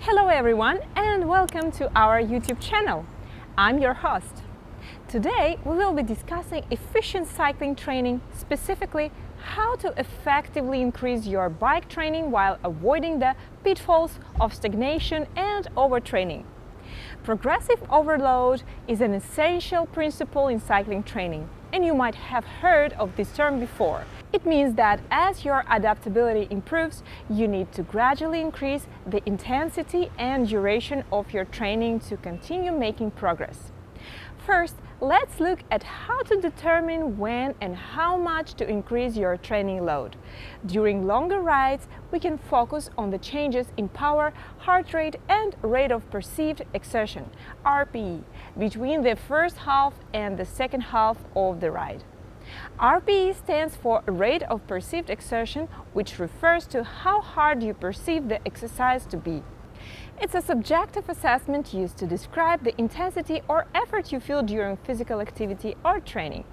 Hello everyone and welcome to our YouTube channel. I'm your host. Today we will be discussing efficient cycling training, specifically how to effectively increase your bike training while avoiding the pitfalls of stagnation and overtraining. Progressive overload is an essential principle in cycling training, and you might have heard of this term before. It means that as your adaptability improves, you need to gradually increase the intensity and duration of your training to continue making progress. First, let's look at how to determine when and how much to increase your training load. During longer rides, we can focus on the changes in power, heart rate, and rate of perceived exertion, RPE, between the first half and the second half of the ride. RPE stands for rate of perceived exertion, which refers to how hard you perceive the exercise to be. It's a subjective assessment used to describe the intensity or effort you feel during physical activity or training.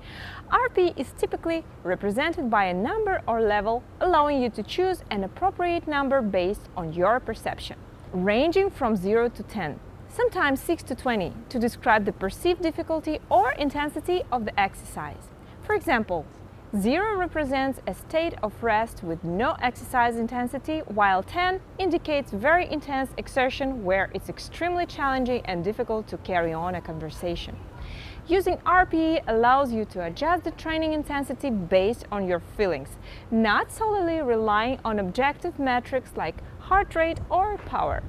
RPE is typically represented by a number or level, allowing you to choose an appropriate number based on your perception, ranging from 0 to 10, sometimes 6 to 20, to describe the perceived difficulty or intensity of the exercise. For example, 0 represents a state of rest with no exercise intensity, while 10 indicates very intense exertion where it's extremely challenging and difficult to carry on a conversation. Using RPE allows you to adjust the training intensity based on your feelings, not solely relying on objective metrics like heart rate or power.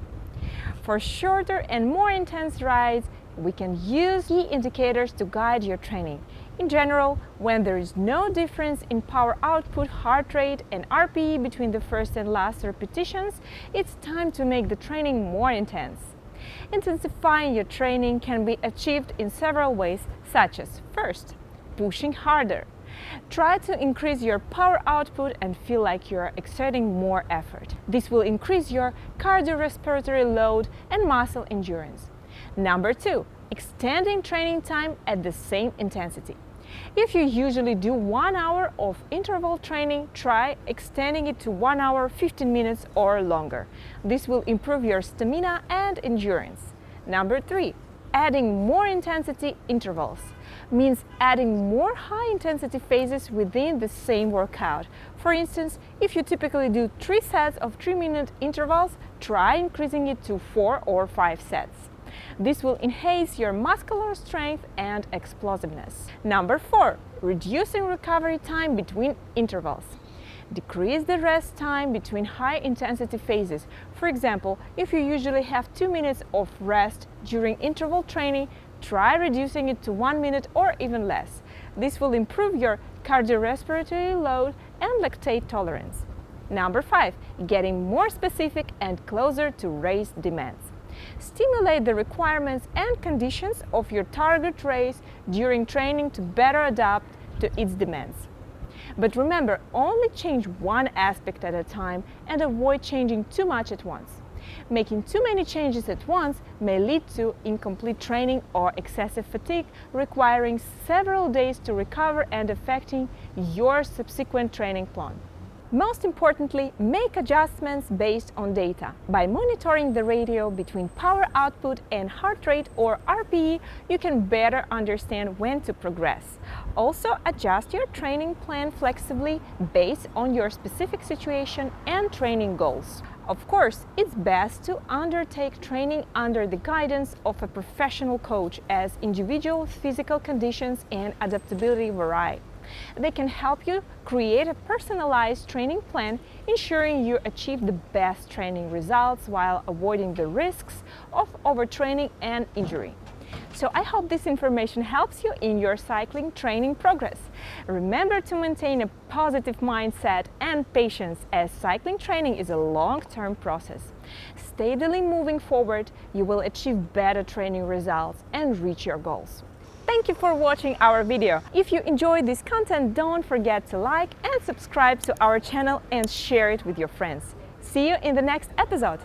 For shorter and more intense rides, we can use key indicators to guide your training. In general, when there is no difference in power output, heart rate, and RPE between the first and last repetitions, it's time to make the training more intense. Intensifying your training can be achieved in several ways, such as: first, pushing harder. Try to increase your power output and feel like you are exerting more effort. This will increase your cardiorespiratory load and muscle endurance. Number 2, extending training time at the same intensity. If you usually do 1 hour of interval training, try extending it to 1 hour 15 minutes or longer. This will improve your stamina and endurance. Number 3, adding more intensity intervals means adding more high intensity phases within the same workout. For instance, if you typically do 3 sets of 3-minute intervals, try increasing it to 4 or 5 sets. This will enhance your muscular strength and explosiveness. Number 4, reducing recovery time between intervals. Decrease the rest time between high-intensity phases. For example, if you usually have 2 minutes of rest during interval training, try reducing it to 1 minute or even less. This will improve your cardiorespiratory load and lactate tolerance. Number 5, getting more specific and closer to race demands. Stimulate the requirements and conditions of your target race during training to better adapt to its demands. But remember, only change one aspect at a time and avoid changing too much at once. Making too many changes at once may lead to incomplete training or excessive fatigue, requiring several days to recover and affecting your subsequent training plan. Most importantly, make adjustments based on data. By monitoring the ratio between power output and heart rate or RPE, you can better understand when to progress. Also, adjust your training plan flexibly based on your specific situation and training goals. Of course, it's best to undertake training under the guidance of a professional coach, as individual physical conditions and adaptability vary. They can help you create a personalized training plan, ensuring you achieve the best training results while avoiding the risks of overtraining and injury. So I hope this information helps you in your cycling training progress. Remember to maintain a positive mindset and patience, as cycling training is a long-term process. Steadily moving forward, you will achieve better training results and reach your goals. Thank you for watching our video. If you enjoyed this content, don't forget to like and subscribe to our channel and share it with your friends. See you in the next episode.